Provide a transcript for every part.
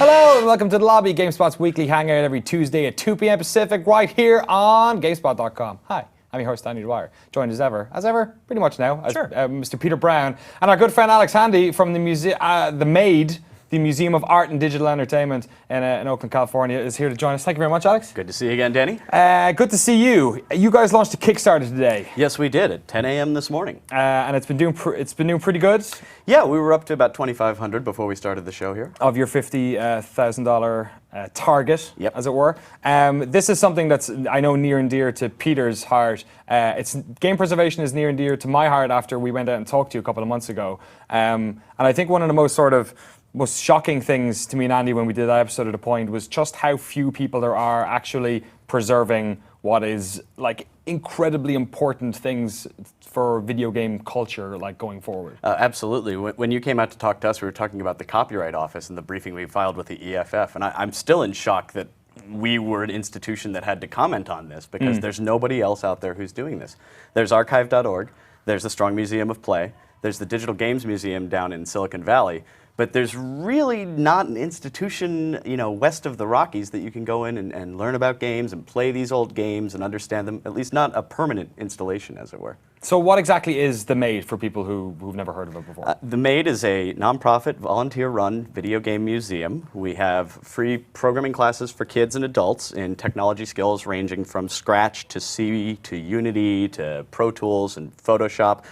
Hello and welcome to The Lobby, GameSpot's weekly hangout every Tuesday at 2 p.m. Pacific, right here on GameSpot.com. Hi, I'm your host, Danny Dwyer, joined as ever, pretty much now, as Mr. Peter Brown, and our good friend Alex Handy from the MADE, the Museum of Art and Digital Entertainment in Oakland, California, is here to join us. Thank you very much, Alex. Good to see you again, Danny. Good to see you. You guys launched a Kickstarter today. Yes, we did at 10 a.m. this morning. And it's been doing pretty good. Yeah, we were up to about 2,500 before we started the show here. Of your $50,000 target, as it were. This is something that's, I know, near and dear to Peter's heart. Game preservation is near and dear to my heart after we went out and talked to you a couple of months ago. And I think one of the most shocking things to me and Andy when we did that episode of The Point was just how few people there are actually preserving what is like incredibly important things for video game culture, like going forward. Absolutely. When you came out to talk to us, we were talking about the Copyright Office and the briefing we filed with the EFF, and I'm still in shock that we were an institution that had to comment on this because there's nobody else out there who's doing this. There's archive.org, there's the Strong Museum of Play, there's the Digital Games Museum down in Silicon Valley, but there's really not an institution, west of the Rockies that you can go in and learn about games and play these old games and understand them, at least not a permanent installation, as it were. So what exactly is the MADE for people who've never heard of it before? The MADE is a nonprofit, volunteer-run video game museum. We have free programming classes for kids and adults in technology skills ranging from Scratch to C to Unity to Pro Tools and Photoshop.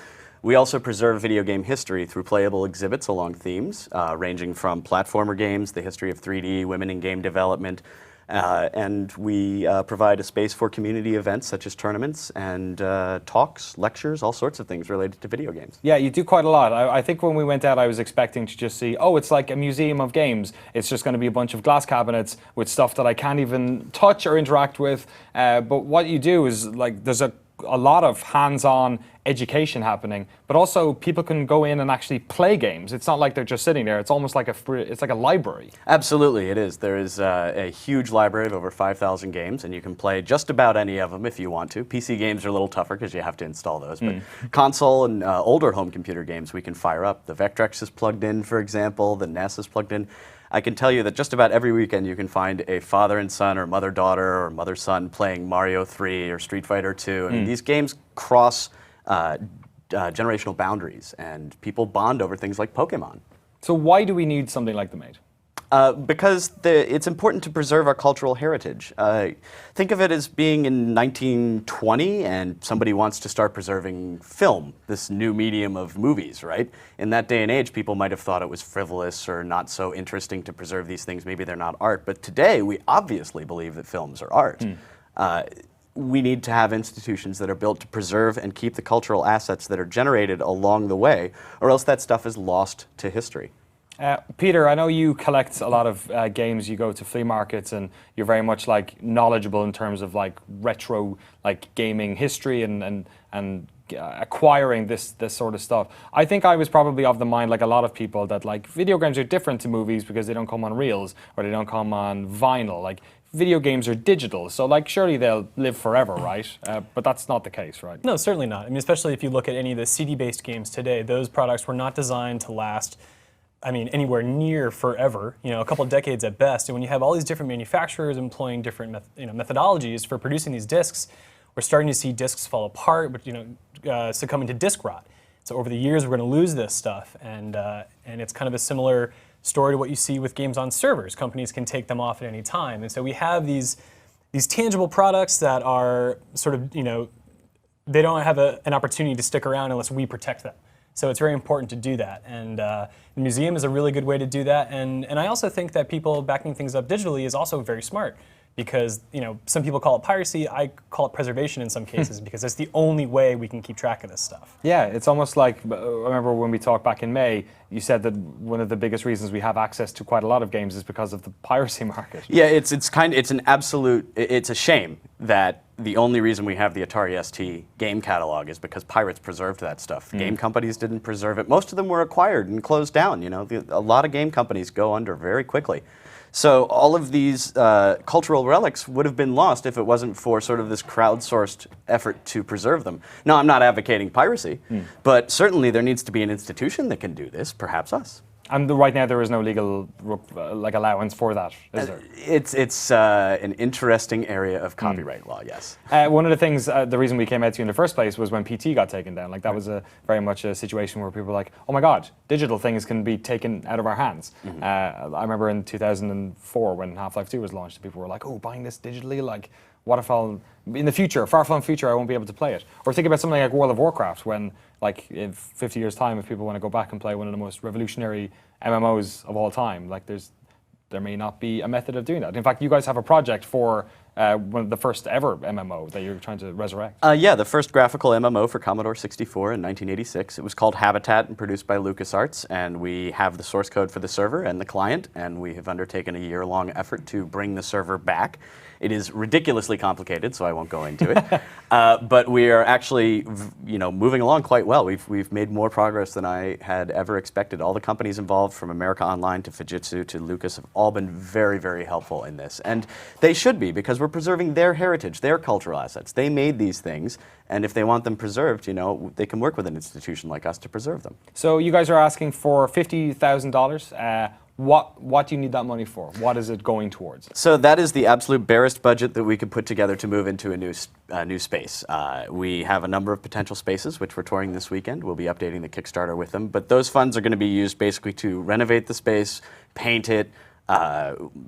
We also preserve video game history through playable exhibits along themes, ranging from platformer games, the history of 3D, women in game development, and we provide a space for community events such as tournaments and talks, lectures, all sorts of things related to video games. Yeah, you do quite a lot. I think when we went out, I was expecting to just see, oh, it's like a museum of games. It's just going to be a bunch of glass cabinets with stuff that I can't even touch or interact with. But what you do is, like, there's a lot of hands-on education happening, but also people can go in and actually play games. It's not like they're just sitting there. It's almost like it's like a library. Absolutely, it is. There is a huge library of over 5,000 games, and you can play just about any of them if you want to. PC games are a little tougher because you have to install those, but console and older home computer games we can fire up. The Vectrex is plugged in, for example. The NES is plugged in. I can tell you that just about every weekend you can find a father and son or mother-daughter or mother-son playing Mario 3 or Street Fighter 2. I mean, these games cross generational boundaries, and people bond over things like Pokemon. So why do we need something like the MADE? Because it's important to preserve our cultural heritage. Think of it as being in 1920 and somebody wants to start preserving film, this new medium of movies, right? In that day and age, people might have thought it was frivolous or not so interesting to preserve these things. Maybe they're not art. But today, we obviously believe that films are art. We need to have institutions that are built to preserve and keep the cultural assets that are generated along the way, or else that stuff is lost to history. Peter, I know you collect a lot of games. You go to flea markets, and you're very much like knowledgeable in terms of like retro gaming history and acquiring this sort of stuff. I think I was probably of the mind, like a lot of people, that like video games are different to movies because they don't come on reels or they don't come on vinyl. Like video games are digital, so like surely they'll live forever, right? But that's not the case, right? No, certainly not. I mean, especially if you look at any of the CD-based games today, those products were not designed to last, I mean, anywhere near forever, a couple of decades at best. And when you have all these different manufacturers employing different methodologies for producing these discs, we're starting to see discs fall apart, but succumbing to disc rot. So over the years, we're going to lose this stuff, and it's kind of a similar story to what you see with games on servers. Companies can take them off at any time, and so we have these tangible products that are sort of they don't have an opportunity to stick around unless we protect them. So it's very important to do that, and the museum is a really good way to do that. And I also think that people backing things up digitally is also very smart, because some people call it piracy. I call it preservation in some cases because it's the only way we can keep track of this stuff. Yeah, it's almost like, I remember when we talked back in May, you said that one of the biggest reasons we have access to quite a lot of games is because of the piracy market. Yeah, it's a shame that the only reason we have the Atari ST game catalog is because pirates preserved that stuff. Game companies didn't preserve it. Most of them were acquired and closed down. A lot of game companies go under very quickly. So all of these cultural relics would have been lost if it wasn't for sort of this crowdsourced effort to preserve them. Now, I'm not advocating piracy, but certainly there needs to be an institution that can do this, perhaps us. Right now there is no legal allowance for that, is there? It's an interesting area of copyright law, yes. One of the things, the reason we came out to you in the first place was when PT got taken down. Like that was very much a situation where people were like, oh my God, digital things can be taken out of our hands. I remember in 2004 when Half-Life 2 was launched, people were like, oh, buying this digitally, like what if in the future, far-flung future, I won't be able to play it? Or think about something like World of Warcraft when, like, in 50 years' time, if people want to go back and play one of the most revolutionary MMOs of all time, like there may not be a method of doing that. In fact, you guys have a project for one of the first ever MMO that you're trying to resurrect. Yeah, the first graphical MMO for Commodore 64 in 1986. It was called Habitat and produced by LucasArts, and we have the source code for the server and the client, and we have undertaken a year-long effort to bring the server back. It is ridiculously complicated, so I won't go into it. But we are actually, moving along quite well. We've made more progress than I had ever expected. All the companies involved, from America Online to Fujitsu to Lucas, have all been very, very helpful in this. And they should be, because we're preserving their heritage, their cultural assets. They made these things, and if they want them preserved, they can work with an institution like us to preserve them. So you guys are asking for $50,000. What do you need that money for? What is it going towards? So that is the absolute barest budget that we could put together to move into a new space. We have a number of potential spaces, which we're touring this weekend. We'll be updating the Kickstarter with them. But those funds are going to be used basically to renovate the space, paint it,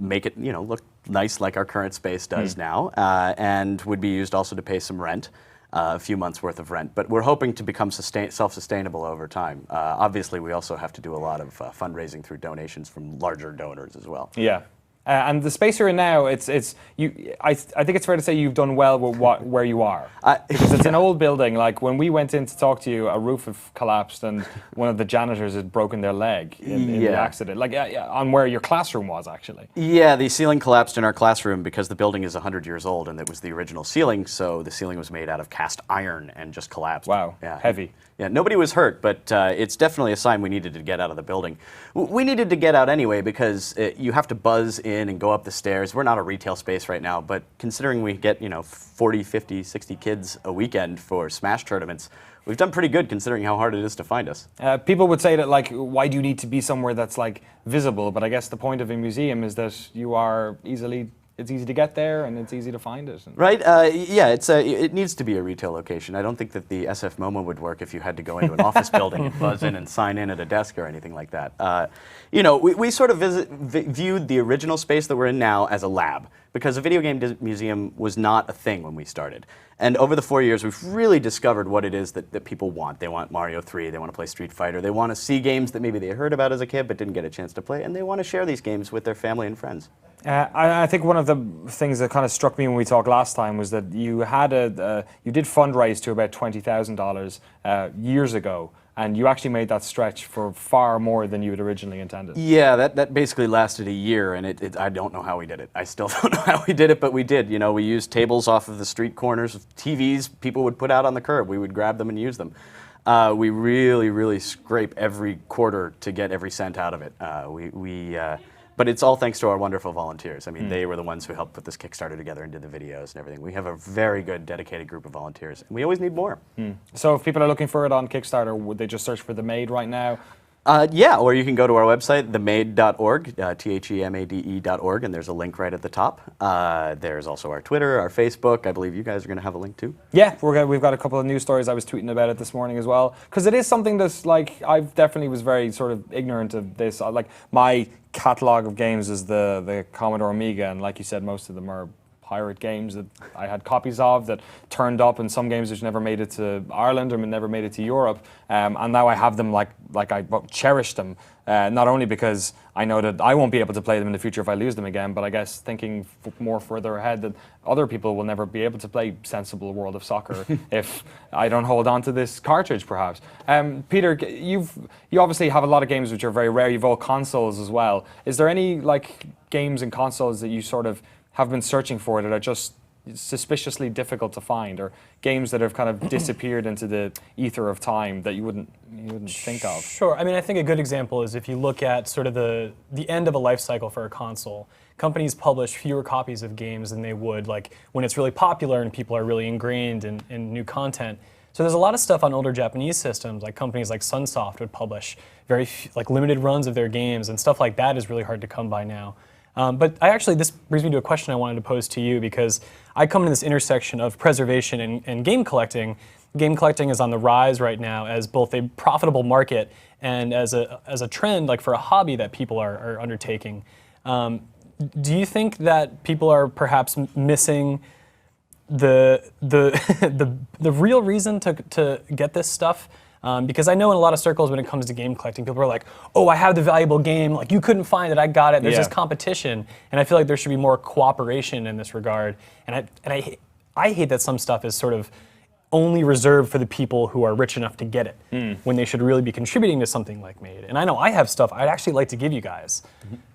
make it look nice like our current space does now, and would be used also to pay some rent. A few months worth of rent, but we're hoping to become self-sustainable over time. Obviously, we also have to do a lot of fundraising through donations from larger donors as well. Yeah. And the space you're in now, I think it's fair to say you've done well with where you are. Because it's an old building. Like when we went in to talk to you, a roof had collapsed and one of the janitors had broken their leg in the accident. Like on where your classroom was, actually. Yeah, the ceiling collapsed in our classroom because the building is 100 years old and it was the original ceiling, so the ceiling was made out of cast iron and just collapsed. Wow, yeah. Heavy. Yeah, nobody was hurt, but it's definitely a sign we needed to get out of the building. We needed to get out anyway because you have to buzz in and go up the stairs. We're not a retail space right now, but considering we get 40, 50, 60 kids a weekend for Smash tournaments, we've done pretty good considering how hard it is to find us. People would say that, like, why do you need to be somewhere that's like visible? But I guess the point of a museum is that you are it's easy to get there and it's easy to find it. Right? Yeah, it needs to be a retail location. I don't think that the SF MoMA would work if you had to go into an office building and buzz in and sign in at a desk or anything like that. We sort of viewed the original space that we're in now as a lab, because a video game museum was not a thing when we started. And over the 4 years, we've really discovered what it is that people want. They want Mario 3, they want to play Street Fighter, they want to see games that maybe they heard about as a kid but didn't get a chance to play, and they want to share these games with their family and friends. I think one of the things that kind of struck me when we talked last time was that you had you did fundraise to about $20,000 years ago, and you actually made that stretch for far more than you had originally intended. Yeah, that basically lasted a year, and I don't know how we did it. I still don't know how we did it, but we did. We used tables off of the street corners, TVs people would put out on the curb. We would grab them and use them. We really, really scrape every quarter to get every cent out of it. But it's all thanks to our wonderful volunteers. I mean, they were the ones who helped put this Kickstarter together and did the videos and everything. We have a very good, dedicated group of volunteers, and we always need more. So if people are looking for it on Kickstarter, would they just search for The Maid right now? Yeah, or you can go to our website, themade.org, themade.org, and there's a link right at the top. There's also our Twitter, our Facebook. I believe you guys are going to have a link too. Yeah, we've got a couple of news stories. I was tweeting about it this morning as well, because it is something that's like, I definitely was very sort of ignorant of this. Like my catalog of games is the Commodore Amiga, and like you said, most of them are pirate games that I had copies of that turned up, and some games which never made it to Ireland or never made it to Europe, and now I have them like I cherish them, not only because I know that I won't be able to play them in the future if I lose them again, but I guess thinking more further ahead that other people will never be able to play sensible World of Soccer if I don't hold on to this cartridge, perhaps. Peter, you obviously have a lot of games which are very rare. You've all consoles as well. Is there any like games and consoles that you sort of have been searching for that are just suspiciously difficult to find, or games that have kind of disappeared into the ether of time that you wouldn't think of? Sure. I mean, I think a good example is if you look at sort of the end of a life cycle for a console, companies publish fewer copies of games than they would like when it's really popular and people are really ingrained in new content. So there's a lot of stuff on older Japanese systems, like companies like Sunsoft would publish very limited runs of their games, and stuff like that is really hard to come by now. But this brings me to a question I wanted to pose to you, because I come to this intersection of preservation and game collecting. Game collecting is on the rise right now as both a profitable market and as a trend, like for a hobby that people are undertaking. Do you think that people are perhaps missing the real reason to get this stuff? Because I know in a lot of circles when it comes to game collecting, people are like, oh, I have the valuable game, like you couldn't find it, I got it. There's this competition, and I feel like there should be more cooperation in this regard. And I hate that some stuff is sort of only reserved for the people who are rich enough to get it, when they should really be contributing to something like Made. And I know I have stuff I'd actually like to give you guys.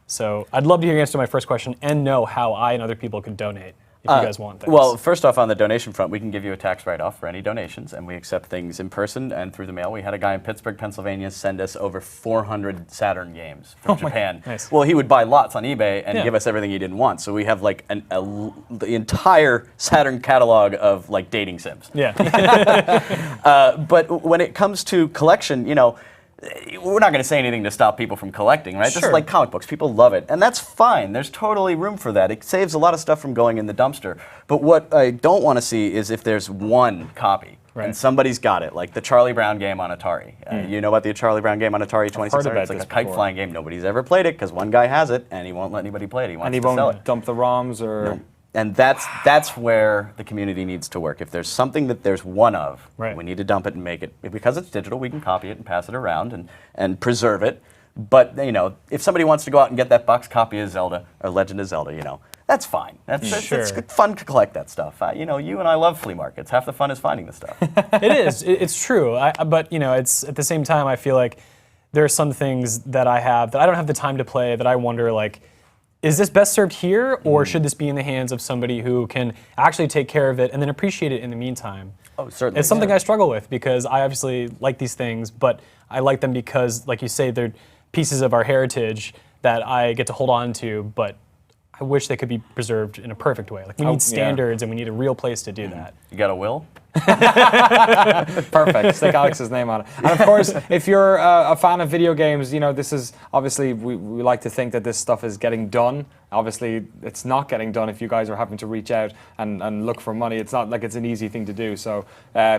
So I'd love to hear your answer to my first question and know how I and other people could donate if you guys want things. Well, first off, on the donation front, we can give you a tax write-off for any donations, and we accept things in person and through the mail. We had a guy in Pittsburgh, Pennsylvania send us over 400 Saturn games from Japan. Nice. Well, he would buy lots on eBay and give us everything he didn't want. So we have like the entire Saturn catalog of like dating sims. Yeah. But when it comes to collection, you know, we're not going to say anything to stop people from collecting, right? This is like comic books. People love it. And that's fine. There's totally room for that. It saves a lot of stuff from going in the dumpster. But what I don't want to see is if there's one copy and somebody's got it, like the Charlie Brown game on Atari. You know about the Charlie Brown game on Atari 2600? It's like a kite flying game. Nobody's ever played it because one guy has it and he won't let anybody play it. He wants to sell it. And he won't dump the ROMs or... No. And that's where the community needs to work. If there's something that there's one of, we need to dump it and make it. Because it's digital, we can copy it and pass it around and preserve it. But you know, if somebody wants to go out and get that box copy of Zelda or Legend of Zelda, you know, that's fine. It's fun to collect that stuff. You know, you and I love flea markets. Half the fun is finding the stuff. It is. It's true. But you know, it's at the same time, I feel like there are some things that I have that I don't have the time to play that I wonder like, is this best served here, or should this be in the hands of somebody who can actually take care of it and then appreciate it in the meantime? Oh, certainly. It's something I struggle with because I obviously like these things, but I like them because, like you say, they're pieces of our heritage that I get to hold on to, but I wish they could be preserved in a perfect way. Like we need standards and we need a real place to do that. You got a will? Perfect. Stick Alex's name on it. And of course, if you're a fan of video games, you know, this is obviously, we like to think that this stuff is getting done. Obviously, it's not getting done if you guys are having to reach out and look for money. It's not like it's an easy thing to do. So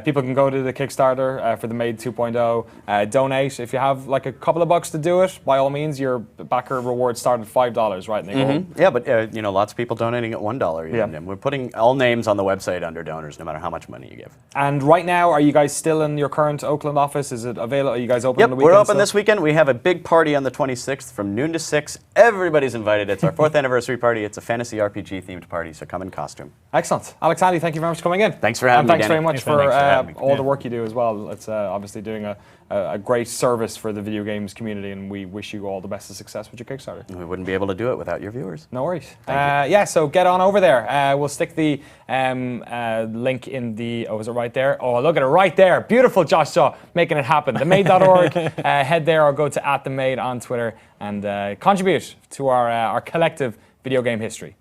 people can go to the Kickstarter for the Made 2.0, donate. If you have like a couple of bucks to do it, by all means, your backer reward start at $5, right, Nicole? Yeah, but you know, lots of people donating at $1. Yeah. And we're putting all names on the website under donors, no matter how much money you give. And right now, are you guys still in your current Oakland office? Is it available? Are you guys open on the weekend? We're open this weekend. We have a big party on the 26th from noon to 6. Everybody's invited. It's our 4th anniversary party. It's a fantasy RPG themed party, so come in costume. Excellent. Alex Andy, thank you very much for coming in. Thanks for having me, And thanks very much for all me. the work you do as well. It's obviously doing a great service for the video games community, and we wish you all the best of success with your Kickstarter. We wouldn't be able to do it without your viewers. No worries. Yeah, so get on over there. We'll stick the link in the, oh, is it right there? Oh, look at it right there. Beautiful, Josh Shaw, making it happen. TheMade.org. Head there or go to @TheMade on Twitter and contribute to our collective video game history.